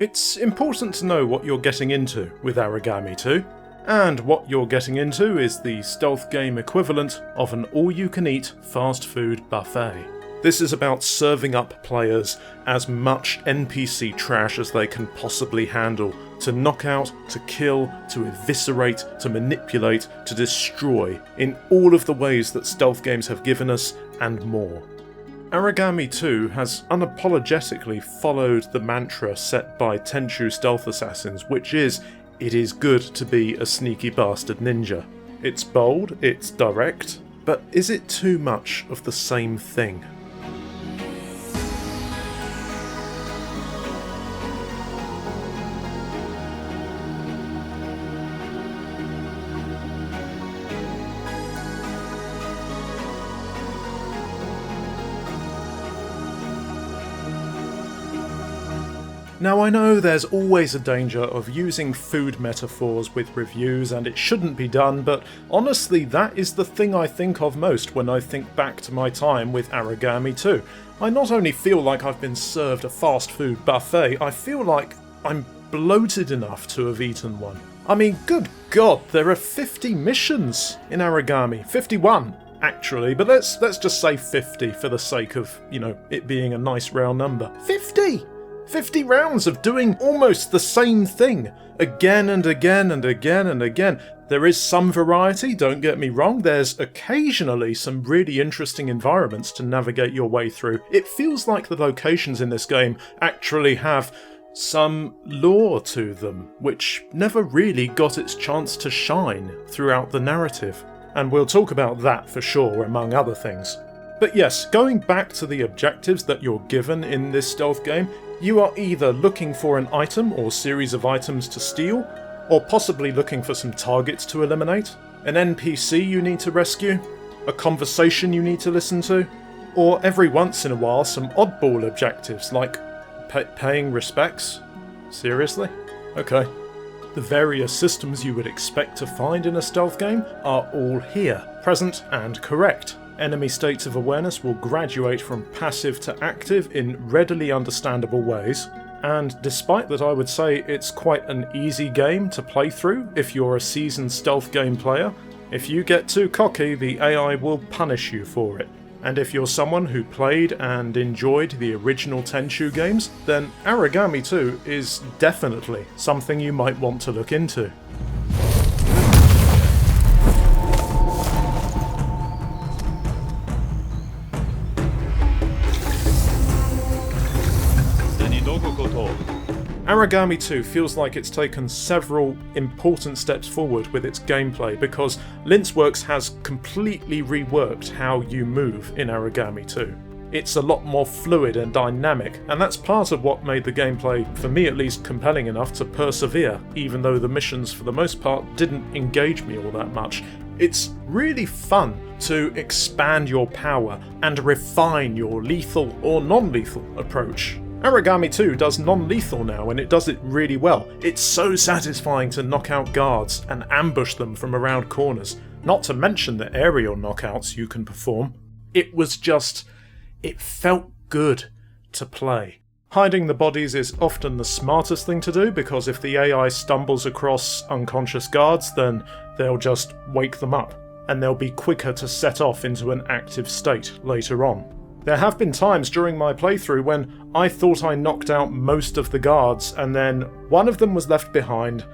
It's important to know what you're getting into with Aragami 2, and what you're getting into is the stealth game equivalent of an all-you-can-eat fast food buffet. This is about serving up players as much NPC trash as they can possibly handle, to knock out, to kill, to eviscerate, to manipulate, to destroy, in all of the ways that stealth games have given us, and more. Aragami 2 has unapologetically followed the mantra set by Tenchu stealth assassins, which is, it is good to be a sneaky bastard ninja. It's bold, it's direct, but is it too much of the same thing? Now I know there's always a danger of using food metaphors with reviews and it shouldn't be done, but honestly that is the thing I think of most when I think back to my time with Aragami 2. I not only feel like I've been served a fast food buffet, I feel like I'm bloated enough to have eaten one. I mean, good god, there are 50 missions in Aragami. 51, actually, but let's just say 50 for the sake of, it being a nice round number. 50! 50 rounds of doing almost the same thing, again and again and again and again. There is some variety, don't get me wrong, there's occasionally some really interesting environments to navigate your way through. It feels like the locations in this game actually have some lore to them, which never really got its chance to shine throughout the narrative. And we'll talk about that for sure, among other things. But yes, going back to the objectives that you're given in this stealth game, you are either looking for an item or series of items to steal, or possibly looking for some targets to eliminate, an NPC you need to rescue, a conversation you need to listen to, or every once in a while some oddball objectives like paying respects. Seriously? Okay. The various systems you would expect to find in a stealth game are all here, present and correct. Enemy states of awareness will graduate from passive to active in readily understandable ways, and despite that I would say it's quite an easy game to play through if you're a seasoned stealth game player, if you get too cocky the AI will punish you for it. And if you're someone who played and enjoyed the original Tenchu games, then Aragami 2 is definitely something you might want to look into. Aragami 2 feels like it's taken several important steps forward with its gameplay because Lince Works has completely reworked how you move in Aragami 2. It's a lot more fluid and dynamic, and that's part of what made the gameplay, for me at least, compelling enough to persevere, even though the missions for the most part didn't engage me all that much. It's really fun to expand your power and refine your lethal or non-lethal approach. Aragami 2 does non-lethal now, and it does it really well. It's so satisfying to knock out guards and ambush them from around corners, not to mention the aerial knockouts you can perform. It felt good to play. Hiding the bodies is often the smartest thing to do, because if the AI stumbles across unconscious guards, then they'll just wake them up, and they'll be quicker to set off into an active state later on. There have been times during my playthrough when I thought I knocked out most of the guards and then one of them was left behind,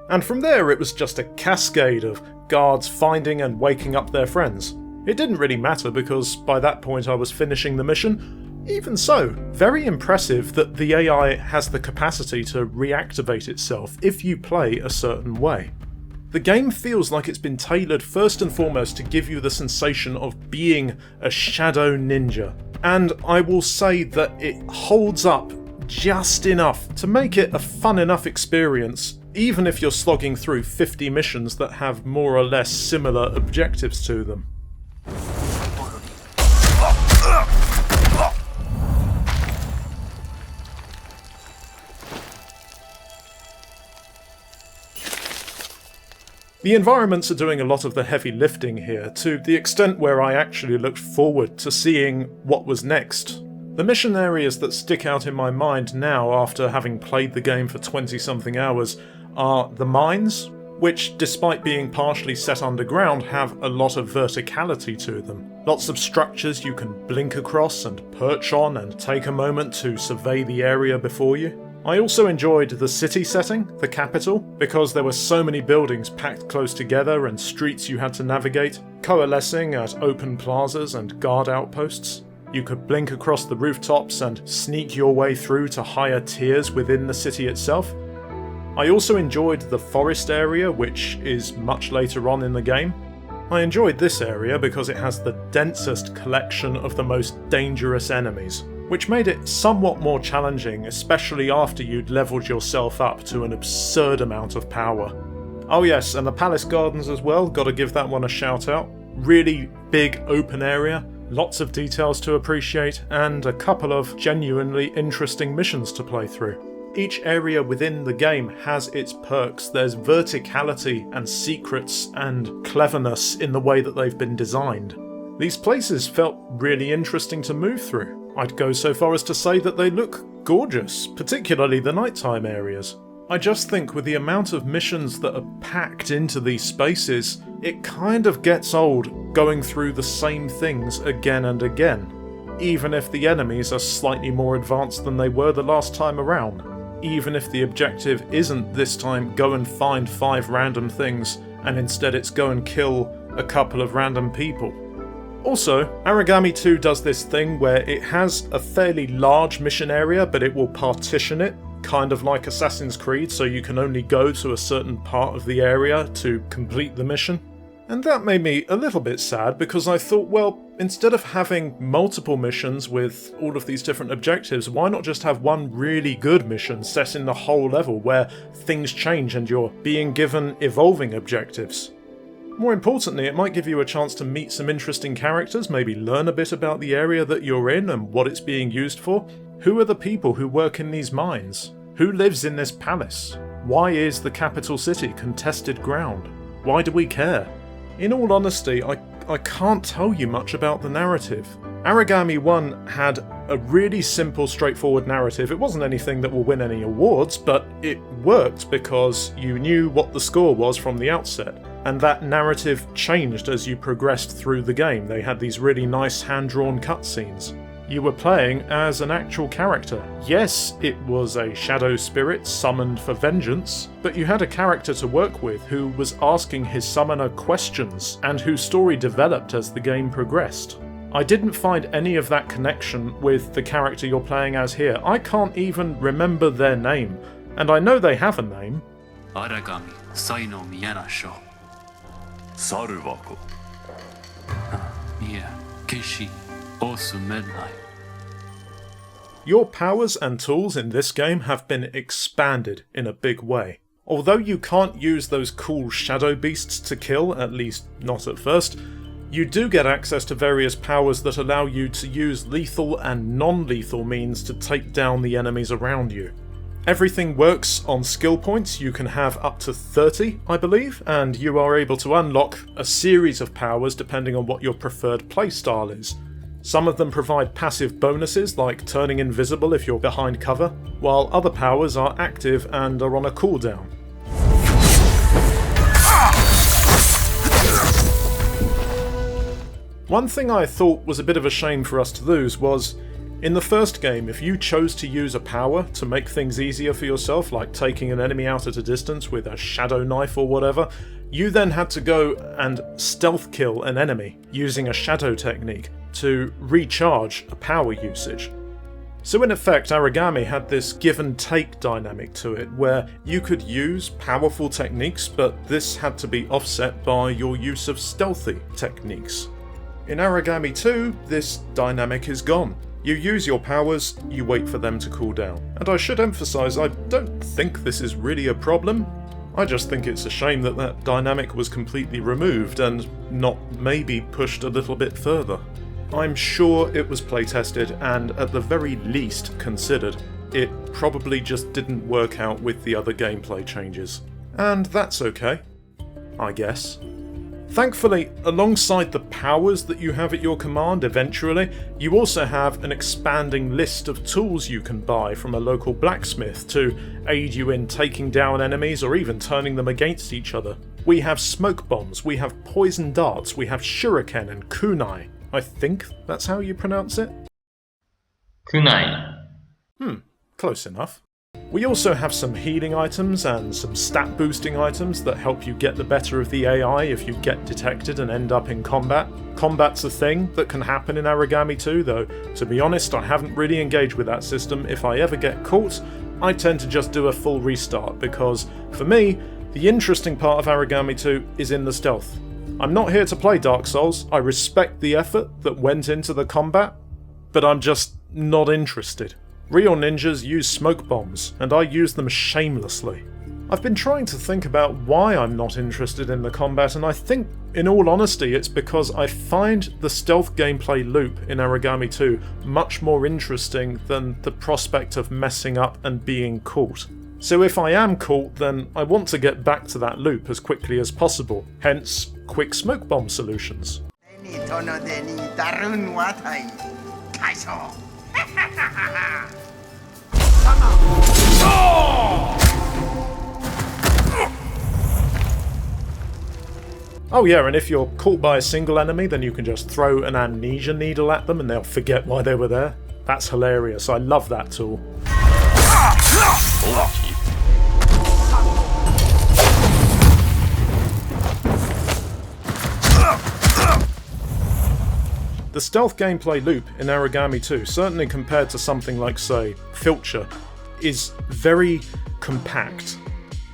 and from there it was just a cascade of guards finding and waking up their friends. It didn't really matter because by that point I was finishing the mission. Even so, very impressive that the AI has the capacity to reactivate itself if you play a certain way. The game feels like it's been tailored first and foremost to give you the sensation of being a shadow ninja, and I will say that it holds up just enough to make it a fun enough experience, even if you're slogging through 50 missions that have more or less similar objectives to them. The environments are doing a lot of the heavy lifting here, to the extent where I actually looked forward to seeing what was next. The mission areas that stick out in my mind now after having played the game for 20-something hours are the mines, which, despite being partially set underground, have a lot of verticality to them. Lots of structures you can blink across and perch on and take a moment to survey the area before you. I also enjoyed the city setting, the capital, because there were so many buildings packed close together and streets you had to navigate, coalescing at open plazas and guard outposts. You could blink across the rooftops and sneak your way through to higher tiers within the city itself. I also enjoyed the forest area, which is much later on in the game. I enjoyed this area because it has the densest collection of the most dangerous enemies, which made it somewhat more challenging, especially after you'd leveled yourself up to an absurd amount of power. Oh yes, and the palace gardens as well, gotta give that one a shout out. Really big open area, lots of details to appreciate, and a couple of genuinely interesting missions to play through. Each area within the game has its perks. There's verticality and secrets and cleverness in the way that they've been designed. These places felt really interesting to move through. I'd go so far as to say that they look gorgeous, particularly the nighttime areas. I just think with the amount of missions that are packed into these spaces, it kind of gets old going through the same things again and again, even if the enemies are slightly more advanced than they were the last time around. Even if the objective isn't this time go and find 5 random things, and instead it's go and kill a couple of random people. Also, Aragami 2 does this thing where it has a fairly large mission area, but it will partition it, kind of like Assassin's Creed, so you can only go to a certain part of the area to complete the mission. And that made me a little bit sad because I thought, well, instead of having multiple missions with all of these different objectives, why not just have one really good mission set in the whole level where things change and you're being given evolving objectives? More importantly, it might give you a chance to meet some interesting characters, maybe learn a bit about the area that you're in and what it's being used for. Who are the people who work in these mines? Who lives in this palace? Why is the capital city contested ground? Why do we care? In all honesty, I can't tell you much about the narrative. Aragami 1 had a really simple, straightforward narrative. It wasn't anything that will win any awards, but it worked because you knew what the score was from the outset. And that narrative changed as you progressed through the game. They had these really nice hand-drawn cutscenes. You were playing as an actual character. Yes, it was a shadow spirit summoned for vengeance, but you had a character to work with who was asking his summoner questions, and whose story developed as the game progressed. I didn't find any of that connection with the character you're playing as here. I can't even remember their name, and I know they have a name. Aragami, Saino Miyana-sho. Saruvako. Mia, Kishi, Osu Mednai. Your powers and tools in this game have been expanded in a big way. Although you can't use those cool shadow beasts to kill, at least not at first, you do get access to various powers that allow you to use lethal and non-lethal means to take down the enemies around you. Everything works on skill points. You can have up to 30, I believe, and you are able to unlock a series of powers depending on what your preferred playstyle is. Some of them provide passive bonuses, like turning invisible if you're behind cover, while other powers are active and are on a cooldown. One thing I thought was a bit of a shame for us to lose was, in the first game, if you chose to use a power to make things easier for yourself, like taking an enemy out at a distance with a shadow knife or whatever, you then had to go and stealth kill an enemy using a shadow technique to recharge a power usage. So in effect, Aragami had this give and take dynamic to it, where you could use powerful techniques, but this had to be offset by your use of stealthy techniques. In Aragami 2, this dynamic is gone. You use your powers, you wait for them to cool down. And I should emphasise, I don't think this is really a problem. I just think it's a shame that that dynamic was completely removed and not maybe pushed a little bit further. I'm sure it was playtested and at the very least considered. It probably just didn't work out with the other gameplay changes. And that's okay, I guess. Thankfully, alongside the powers that you have at your command eventually, you also have an expanding list of tools you can buy from a local blacksmith to aid you in taking down enemies or even turning them against each other. We have smoke bombs, we have poison darts, we have shuriken and kunai. I think that's how you pronounce it? Kunai. Close enough. We also have some healing items and some stat boosting items that help you get the better of the AI if you get detected and end up in combat. Combat's a thing that can happen in Aragami 2, though to be honest I haven't really engaged with that system. If I ever get caught, I tend to just do a full restart because, for me, the interesting part of Aragami 2 is in the stealth. I'm not here to play Dark Souls, I respect the effort that went into the combat, but I'm just not interested. Real ninjas use smoke bombs, and I use them shamelessly. I've been trying to think about why I'm not interested in the combat, and I think, in all honesty, it's because I find the stealth gameplay loop in Aragami 2 much more interesting than the prospect of messing up and being caught. So if I am caught, then I want to get back to that loop as quickly as possible, hence quick smoke bomb solutions. Oh yeah, and if you're caught by a single enemy, then you can just throw an amnesia needle at them and they'll forget why they were there. That's hilarious, I love that tool. The stealth gameplay loop in Aragami 2, certainly compared to something like, say, Filcher, is very compact.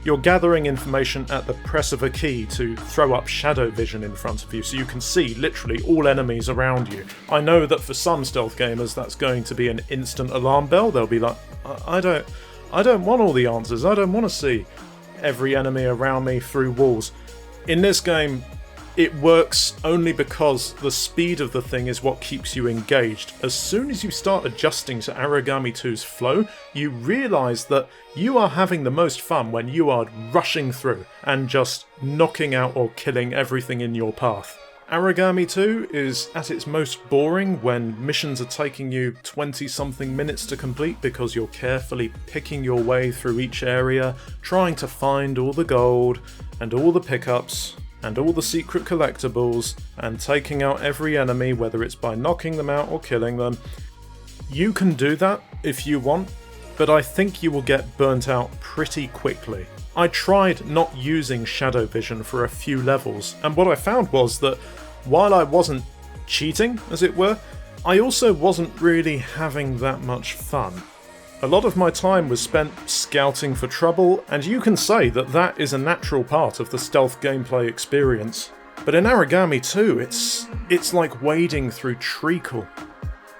You're gathering information at the press of a key to throw up shadow vision in front of you, so you can see literally all enemies around you. I know that for some stealth gamers that's going to be an instant alarm bell. They'll be like, I don't want all the answers, I don't want to see every enemy around me through walls. In this game, it works only because the speed of the thing is what keeps you engaged. As soon as you start adjusting to Aragami 2's flow, you realise that you are having the most fun when you are rushing through and just knocking out or killing everything in your path. Aragami 2 is at its most boring when missions are taking you 20-something minutes to complete because you're carefully picking your way through each area, trying to find all the gold and all the pickups and all the secret collectibles, and taking out every enemy, whether it's by knocking them out or killing them. You can do that if you want, but I think you will get burnt out pretty quickly. I tried not using shadow vision for a few levels, and what I found was that while I wasn't cheating, as it were, I also wasn't really having that much fun. A lot of my time was spent scouting for trouble, and you can say that that is a natural part of the stealth gameplay experience. But in Aragami 2, it's like wading through treacle.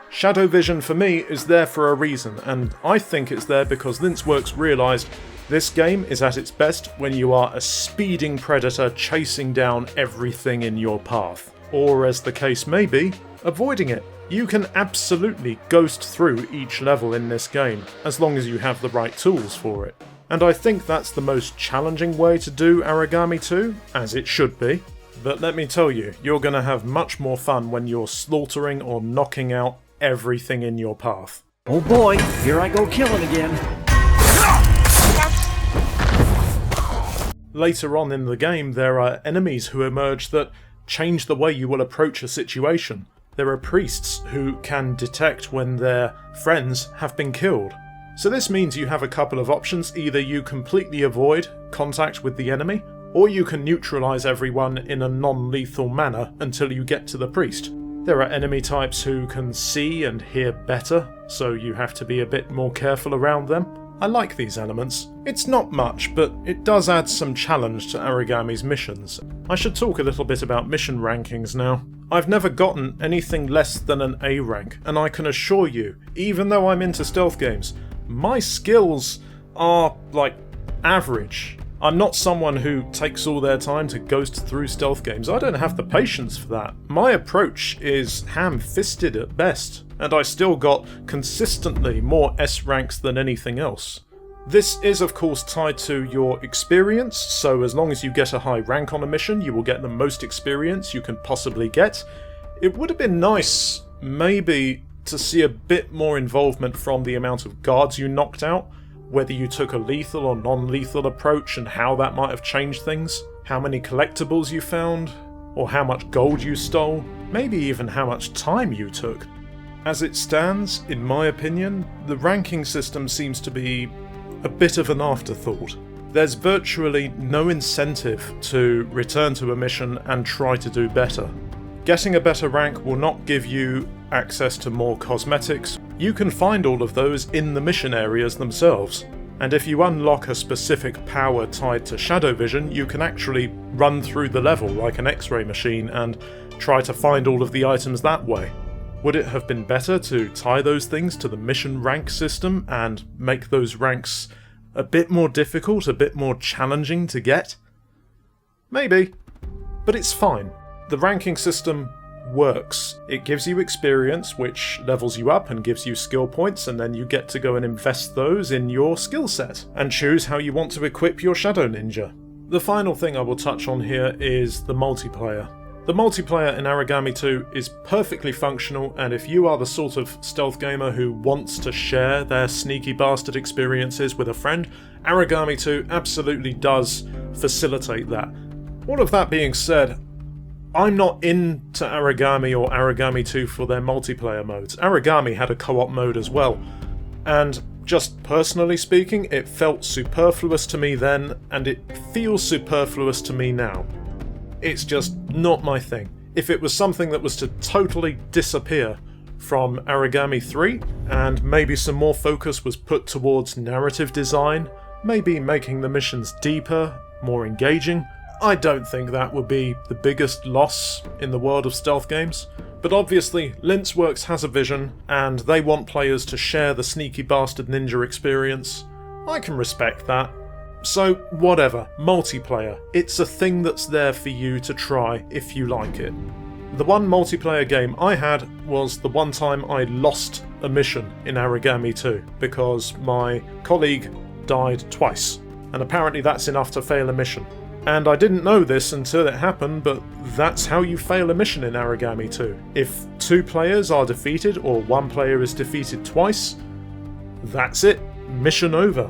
Shadow vision for me is there for a reason, and I think it's there because Lince Works realised this game is at its best when you are a speeding predator chasing down everything in your path. Or, as the case may be, avoiding it. You can absolutely ghost through each level in this game, as long as you have the right tools for it. And I think that's the most challenging way to do Aragami 2, as it should be. But let me tell you, you're going to have much more fun when you're slaughtering or knocking out everything in your path. Oh boy, here I go killing again. Later on in the game, there are enemies who emerge that change the way you will approach a situation. There are priests who can detect when their friends have been killed. So this means you have a couple of options. Either you completely avoid contact with the enemy, or you can neutralise everyone in a non-lethal manner until you get to the priest. There are enemy types who can see and hear better, so you have to be a bit more careful around them. I like these elements. It's not much, but it does add some challenge to Aragami's missions. I should talk a little bit about mission rankings now. I've never gotten anything less than an A rank, and I can assure you, even though I'm into stealth games, my skills are, like, average. I'm not someone who takes all their time to ghost through stealth games. I don't have the patience for that. My approach is ham-fisted at best, and I still got consistently more S ranks than anything else. This is of course tied to your experience, so as long as you get a high rank on a mission, you will get the most experience you can possibly get. It would have been nice, maybe, to see a bit more involvement from the amount of guards you knocked out, whether you took a lethal or non-lethal approach and how that might have changed things, how many collectibles you found, or how much gold you stole, maybe even how much time you took. As it stands, in my opinion, the ranking system seems to be a bit of an afterthought. There's virtually no incentive to return to a mission and try to do better. Getting a better rank will not give you access to more cosmetics. You can find all of those in the mission areas themselves. And if you unlock a specific power tied to shadow vision, you can actually run through the level like an X-ray machine and try to find all of the items that way. Would it have been better to tie those things to the mission rank system and make those ranks a bit more difficult, a bit more challenging to get? Maybe. But it's fine. The ranking system works. It gives you experience, which levels you up and gives you skill points, and then you get to go and invest those in your skill set and choose how you want to equip your Shadow Ninja. The final thing I will touch on here is the multiplayer. The multiplayer in Aragami 2 is perfectly functional, and if you are the sort of stealth gamer who wants to share their sneaky bastard experiences with a friend, Aragami 2 absolutely does facilitate that. All of that being said, I'm not into Aragami or Aragami 2 for their multiplayer modes. Aragami had a co-op mode as well, and just personally speaking, it felt superfluous to me then, and it feels superfluous to me now. It's just not my thing. If it was something that was to totally disappear from Aragami 3, and maybe some more focus was put towards narrative design, maybe making the missions deeper, more engaging, I don't think that would be the biggest loss in the world of stealth games. But obviously, Lince Works has a vision, and they want players to share the sneaky bastard ninja experience. I can respect that. So, whatever, multiplayer. It's a thing that's there for you to try if you like it. The one multiplayer game I had was the one time I lost a mission in Aragami 2, because my colleague died twice, and apparently that's enough to fail a mission. And I didn't know this until it happened, but that's how you fail a mission in Aragami 2. If 2 players are defeated, or 1 player is defeated twice, that's it. Mission over.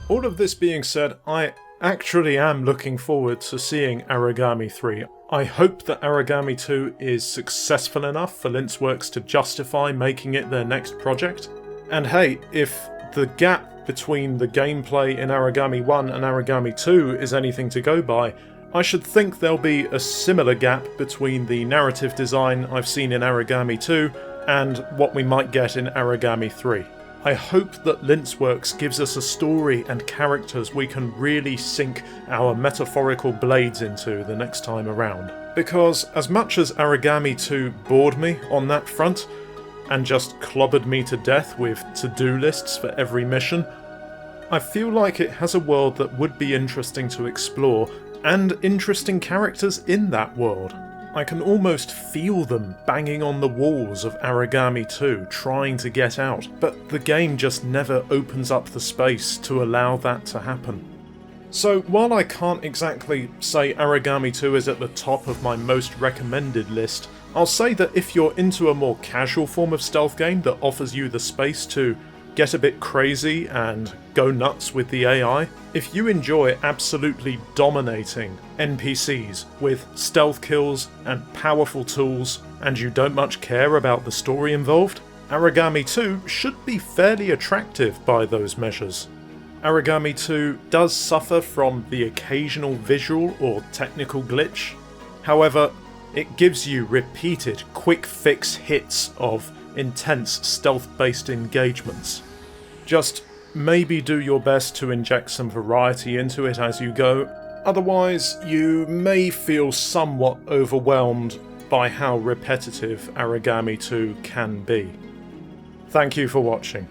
All of this being said, I actually am looking forward to seeing Aragami 3. I hope that Aragami 2 is successful enough for Lince Works to justify making it their next project. And hey, if the gap between the gameplay in Aragami 1 and Aragami 2 is anything to go by, I should think there'll be a similar gap between the narrative design I've seen in Aragami 2 and what we might get in Aragami 3. I hope that Lince Works gives us a story and characters we can really sink our metaphorical blades into the next time around. Because as much as Aragami 2 bored me on that front, and just clobbered me to death with to-do lists for every mission, I feel like it has a world that would be interesting to explore, and interesting characters in that world. I can almost feel them banging on the walls of Aragami 2, trying to get out, but the game just never opens up the space to allow that to happen. So while I can't exactly say Aragami 2 is at the top of my most recommended list, I'll say that if you're into a more casual form of stealth game that offers you the space to get a bit crazy and go nuts with the AI, if you enjoy absolutely dominating NPCs with stealth kills and powerful tools, and you don't much care about the story involved, Aragami 2 should be fairly attractive by those measures. Aragami 2 does suffer from the occasional visual or technical glitch. However, it gives you repeated quick fix hits of intense stealth-based engagements. Just maybe do your best to inject some variety into it as you go, otherwise you may feel somewhat overwhelmed by how repetitive Aragami 2 can be. Thank you for watching.